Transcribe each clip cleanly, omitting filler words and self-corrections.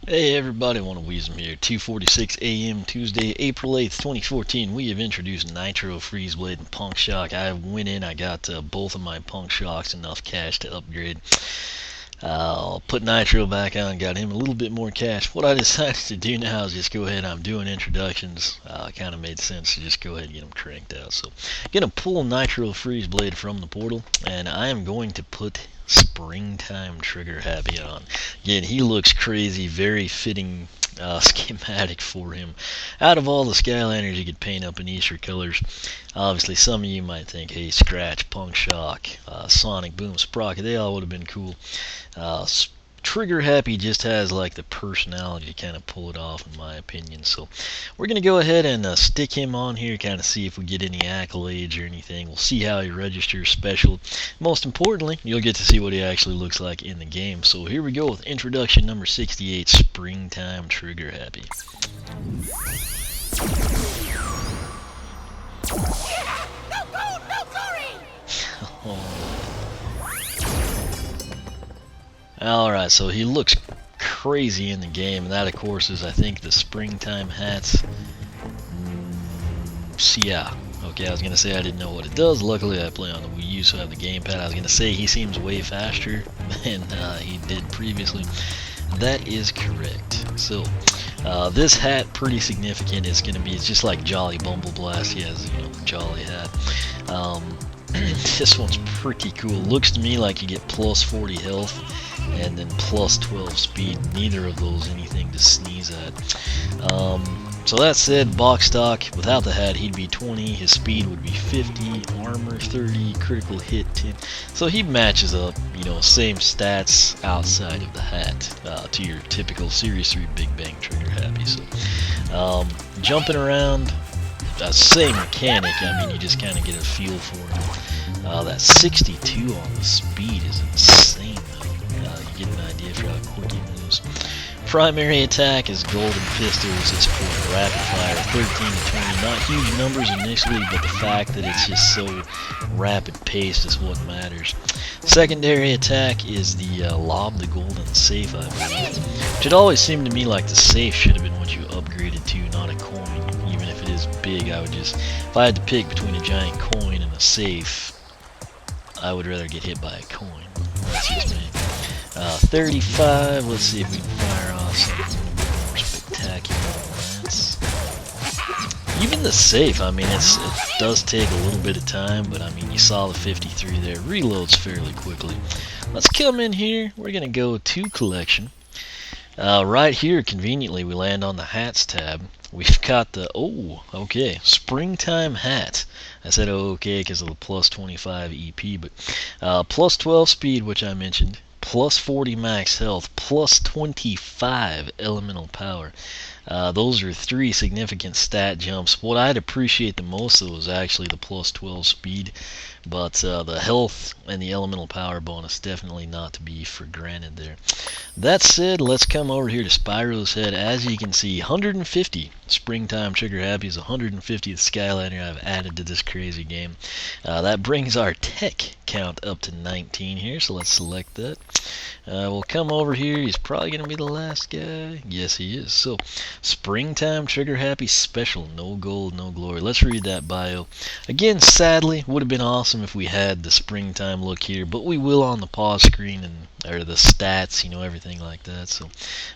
Hey everybody, One of Weezum here. 2:46 a.m. Tuesday, April 8th, 2014. We have introduced Nitro, Freeze Blade, and Punk Shock. I went in, I got both of my Punk Shocks, enough cash to upgrade. I'll put Nitro back on, got him a little bit more cash. What I decided to do now is just go ahead, I'm doing introductions. Kind of made sense to just go ahead and get them cranked out. So, I'm going to pull Nitro Freeze Blade from the portal, and I am going to put Springtime Trigger Happy on. Again, he looks crazy, very fitting schematic for him. Out of all the Skylanders you could paint up in Easter colors, obviously some of you might think, hey, Scratch, Punk Shock, Sonic Boom, Sprocket, they all would have been cool. Trigger Happy just has like the personality to kind of pull it off, in my opinion. So we're going to go ahead and stick him on here, kind of see if we get any accolades or anything. We'll see how he registers special. Most importantly, you'll get to see what he actually looks like in the game. So here we go with introduction number 68, Springtime Trigger Happy. No gold, no glory! Alright, so he looks crazy in the game, and that of course is, I think, the springtime hats. Yeah. Okay, I was going to say I didn't know what it does. Luckily I play on the Wii U, so I have the gamepad. I was going to say he seems way faster than he did previously. That is correct. So, this hat, pretty significant. It's just like Jolly Bumble Blast. He has, the Jolly hat. This one's pretty cool. Looks to me like you get plus 40 health and then plus 12 speed. Neither of those anything to sneeze at. So that said, box stock, without the hat, he'd be 20. His speed would be 50, armor 30, critical hit 10. So he matches up, same stats outside of the hat to your typical Series 3 Big Bang Trigger Happy. So jumping around, same mechanic. I mean, you just kind of get a feel for him. That 62 on the speed is insane, though. You get an idea for how quick he moves. Primary attack is golden pistols. It's for rapid fire, 13 to 20. Not huge numbers initially, but the fact that it's just so rapid paced is what matters. Secondary attack is the lob, the golden safe, I believe. Which it always seemed to me like the safe should have been what you upgraded to, not a coin. Even if it is big, if I had to pick between a giant coin and a safe, I would rather get hit by a coin. That's just me. 35, let's see if we can fire off something more spectacular than that. Even the safe, I mean, it does take a little bit of time, but I mean, you saw the 53 there. Reloads fairly quickly. Let's come in here. We're going to go to collection. Right here, conveniently, we land on the hats tab. We've got the, springtime hat. I said okay because of the plus 25 EP, but plus 12 speed, which I mentioned, plus 40 max health, plus 25 elemental power. Those are three significant stat jumps. What I'd appreciate the most though is actually the plus 12 speed, but the health and the elemental power bonus definitely not to be for granted there. That said, let's come over here to Spyro's head. As you can see, 150 Springtime Trigger Happy is 150th Skylander I've added to this crazy game. That brings our tech count up to 19 here, so let's select that. We'll come over here. He's probably going to be the last guy. Yes, he is. So, Springtime Trigger Happy Special. No gold, no glory. Let's read that bio. Again, sadly, would have been awesome if we had the springtime look here, but we will on the pause screen or the stats, everything like that. So,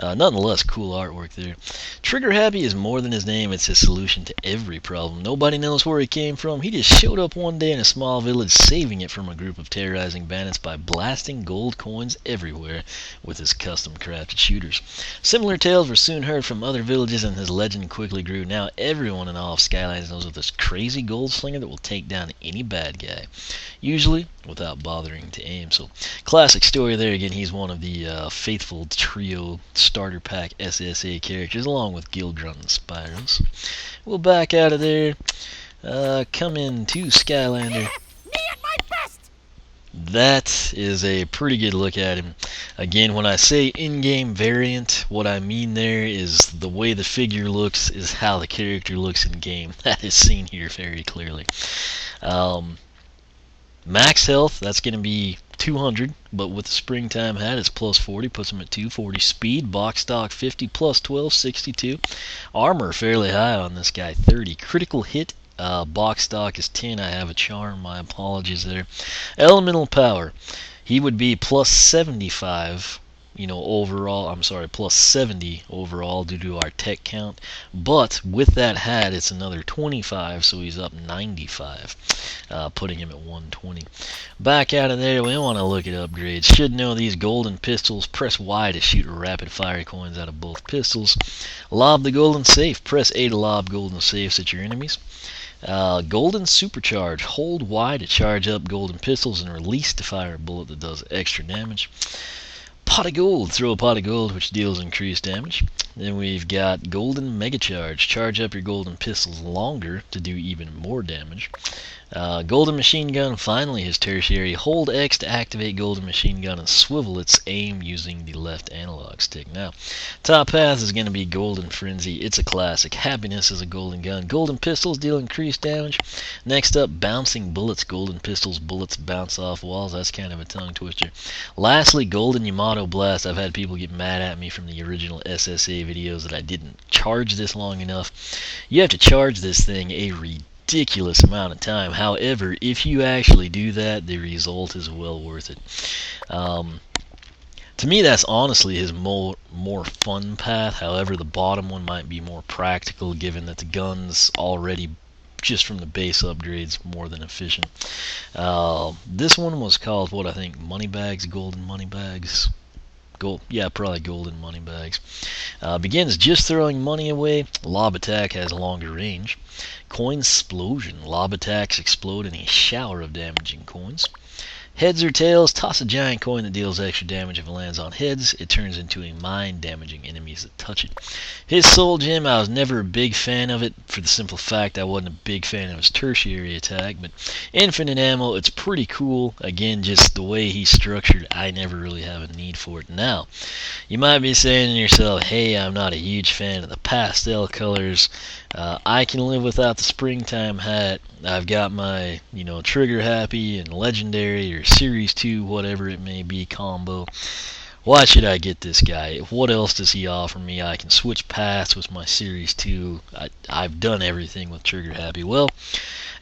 nonetheless, cool artwork there. Trigger Happy is more than his name. It's his solution to every problem. Nobody knows where he came from. He just showed up one day in a small village, saving it from a group of terrorizing bandits by blasting gold coins everywhere with his custom crafted shooters. Similar tales were soon heard from other villages, and his legend quickly grew. Now everyone in all of Skylanders knows of this crazy gunslinger that will take down any bad guy, usually without bothering to aim. So, classic story there. Again, he's one of the faithful trio starter pack SSA characters, along with Gildrun and Spyros. We'll back out of there. Come into Skylander. Me at my best! That is a pretty good look at him. Again, when I say in-game variant, what I mean there is the way the figure looks is how the character looks in-game. That is seen here very clearly. Max health, that's going to be 200, but with the springtime hat, it's plus 40, puts him at 240. Speed, box stock 50, plus 12, 62. Armor fairly high on this guy, 30. Critical hit, box stock is 10. I have a charm, my apologies there. Elemental power, he would be plus 75, overall. I'm sorry, plus 70 overall due to our tech count. But with that hat, it's another 25, so he's up 95, putting him at 120. Back out of there, we want to look at upgrades. Should know these golden pistols. Press Y to shoot rapid fire coins out of both pistols. Lob the golden safe. Press A to lob golden safes at your enemies. Golden supercharge. Hold Y to charge up golden pistols and release to fire a bullet that does extra damage. Pot of gold. Throw a pot of gold, which deals increased damage. Then we've got golden mega charge. Charge up your golden pistols longer to do even more damage. Golden machine gun, finally his tertiary. Hold X to activate golden machine gun and swivel its aim using the left analog stick. Now, top path is going to be golden frenzy. It's a classic. Happiness is a golden gun. Golden pistols deal increased damage. Next up, bouncing bullets. Golden pistols, bullets bounce off walls. That's kind of a tongue twister. Lastly, golden Yamato blast. I've had people get mad at me from the original SSA videos that I didn't charge this long enough. You have to charge this thing a ridiculous amount of time. However, if you actually do that, the result is well worth it. To me, that's honestly his more fun path. However, the bottom one might be more practical, given that the gun's already, just from the base upgrades, more than efficient. This one was called, what I think, moneybags, golden moneybags. Yeah, probably golden money bags. Begins just throwing money away. Lob attack has a longer range. Coin explosion. Lob attacks explode in a shower of damaging coins. Heads or tails, toss a giant coin that deals extra damage. If it lands on heads, it turns into a mine, damaging enemies that touch it. His soul gem, I was never a big fan of it, for the simple fact I wasn't a big fan of his tertiary attack, but infinite ammo, it's pretty cool. Again, just the way he's structured, I never really have a need for it. Now, you might be saying to yourself, hey, I'm not a huge fan of the pastel colors. I can live without the springtime hat. I've got my, trigger happy and legendary or series 2, whatever it may be, combo. Why should I get this guy? What else does he offer me? I can switch paths with my series 2. I've done everything with trigger happy. Well,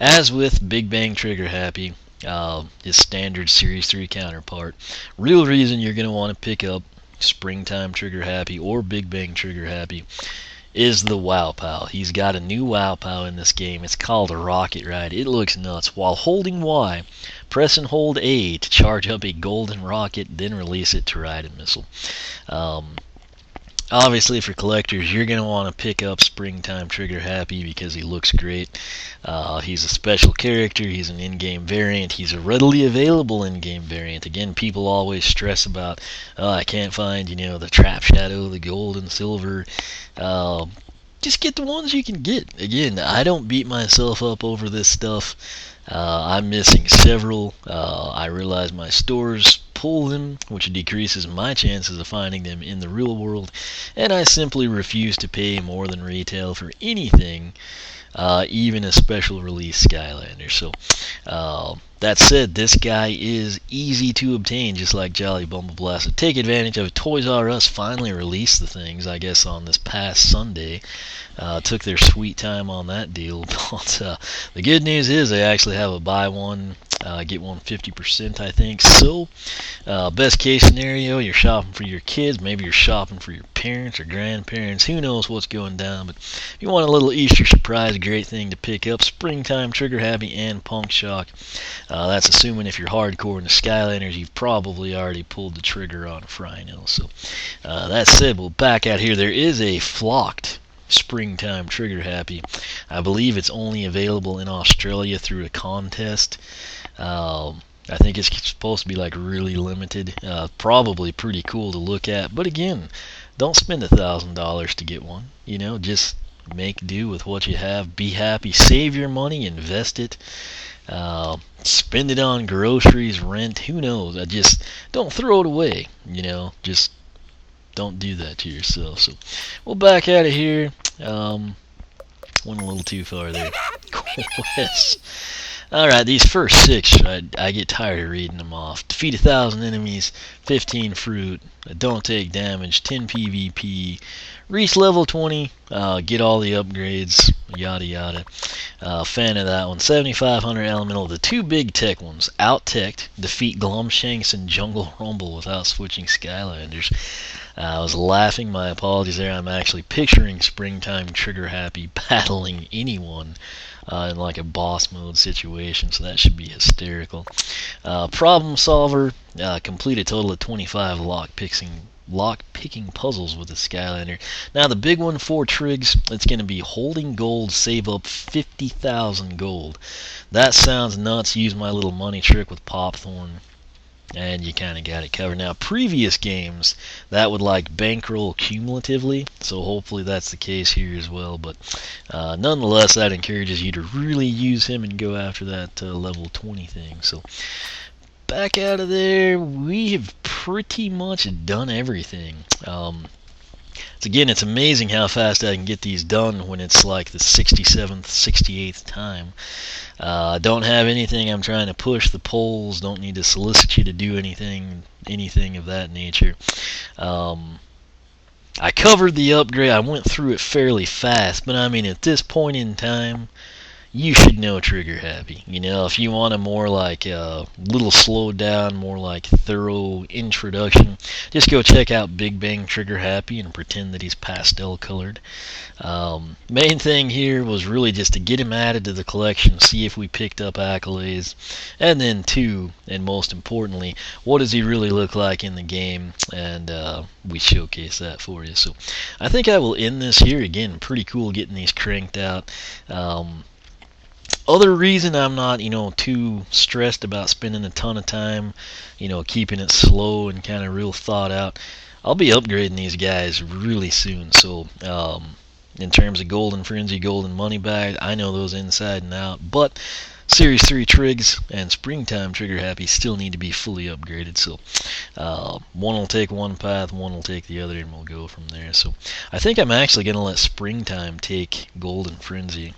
as with Big Bang Trigger Happy, his standard series 3 counterpart, real reason you're going to want to pick up Springtime Trigger Happy or Big Bang Trigger Happy is the Wow Pow. He's got a new Wow Pow in this game. It's called a Rocket Ride. It looks nuts. While holding Y, press and hold A to charge up a golden rocket, then release it to ride a missile. Obviously, for collectors, you're going to want to pick up Springtime Trigger Happy because he looks great. He's a special character. He's an in-game variant. He's a readily available in-game variant. Again, people always stress about, I can't find, the Trap Shadow, the gold and silver. Just get the ones you can get. Again, I don't beat myself up over this stuff. I'm missing several. I realize my stores pull them, which decreases my chances of finding them in the real world, and I simply refuse to pay more than retail for anything, even a special release Skylanders. So, that said, this guy is easy to obtain, just like Jolly Bumble Blast. So take advantage of it. Toys R Us finally released the things, I guess, on this past Sunday. Took their sweet time on that deal. But the good news is they actually have a buy one, get one 50%, I think. So, best case scenario, you're shopping for your kids. Maybe you're shopping for your parents or grandparents. Who knows what's going down. But if you want a little Easter surprise, great thing to pick up. Springtime Trigger Happy and Punk Shock. That's assuming if you're hardcore in the Skylanders, you've probably already pulled the trigger on a Frino. So, that said, we'll back out here. There is a flocked Springtime Trigger Happy. I believe it's only available in Australia through a contest. I think it's supposed to be like really limited. Probably pretty cool to look at. But again, don't spend $1,000 to get one. Just make do with what you have. Be happy. Save your money. Invest it. Spend it on groceries, rent. Who knows? Just don't throw it away. Just don't do that to yourself. So we'll back out of here. Went a little too far there. Quest. Alright, these first 6, I get tired of reading them off. Defeat 1,000 enemies, 15 fruit, don't take damage, 10 PvP, reach level 20, get all the upgrades, yada yada. Fan of that one. 7,500 elemental. The 2 big tech ones. Out-teched, defeat Glumshanks and Jungle Rumble without switching Skylanders. I was laughing, my apologies there. I'm actually picturing Springtime Trigger Happy battling anyone in like a boss mode situation, so that should be hysterical. Problem solver, complete a total of 25 lock-picking puzzles with the Skylander. Now the big one, 4 trigs, it's going to be holding gold, save up 50,000 gold. That sounds nuts. Use my little money trick with Popthorn, and you kind of got it covered. Now previous games, that would like bankroll cumulatively, so hopefully that's the case here as well, but nonetheless that encourages you to really use him and go after that level 20 thing. So back out of there, we have pretty much done everything. Again, it's amazing how fast I can get these done when it's like the 67th, 68th time. Don't have anything I'm trying to push the polls, don't need to solicit you to do anything of that nature. I covered the upgrade, I went through it fairly fast, but I mean at this point in time, you should know Trigger Happy. You know, if you want a more like little slowed down, more like thorough introduction, just go check out Big Bang Trigger Happy and pretend that he's pastel colored. Main thing here was really just to get him added to the collection, see if we picked up accolades, and then 2, and most importantly, what does he really look like in the game, and we showcase that for you. So I think I will end this here. Again, pretty cool getting these cranked out. Other reason I'm not, too stressed about spending a ton of time, keeping it slow and kind of real thought out. I'll be upgrading these guys really soon. So, in terms of Golden Frenzy, Golden Money Bag, I know those inside and out. But Series 3 Trigs and Springtime Trigger Happy still need to be fully upgraded. So, one will take one path, one will take the other, and we'll go from there. So, I think I'm actually going to let Springtime take Golden Frenzy.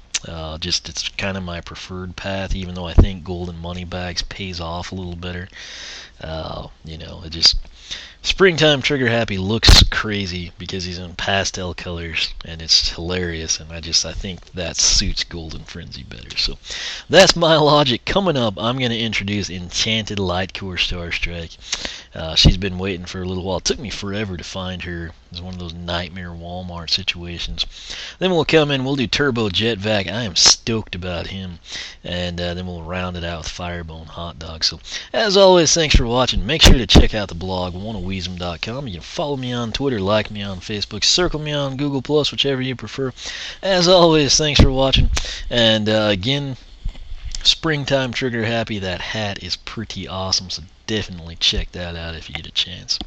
Just it's kind of my preferred path, even though I think Golden Money Bags pays off a little better. It just Springtime Trigger Happy looks crazy because he's in pastel colors, and it's hilarious, and I think that suits Golden Frenzy better. So that's my logic. Coming up, I'm going to introduce Enchanted Lightcore Starstrike. She's been waiting for a little while. It took me forever to find her. It was one of those nightmare Walmart situations. Then we'll come in, we'll do Turbo Jetvac. I am stoked about him. And then we'll round it out with Firebone Hot Dog. So, as always, thanks for watching. Make sure to check out the blog, wannaweasem.com. You can follow me on Twitter, like me on Facebook, circle me on Google+, whichever you prefer. As always, thanks for watching. And again, Springtime Trigger Happy, that hat is pretty awesome, so definitely check that out if you get a chance.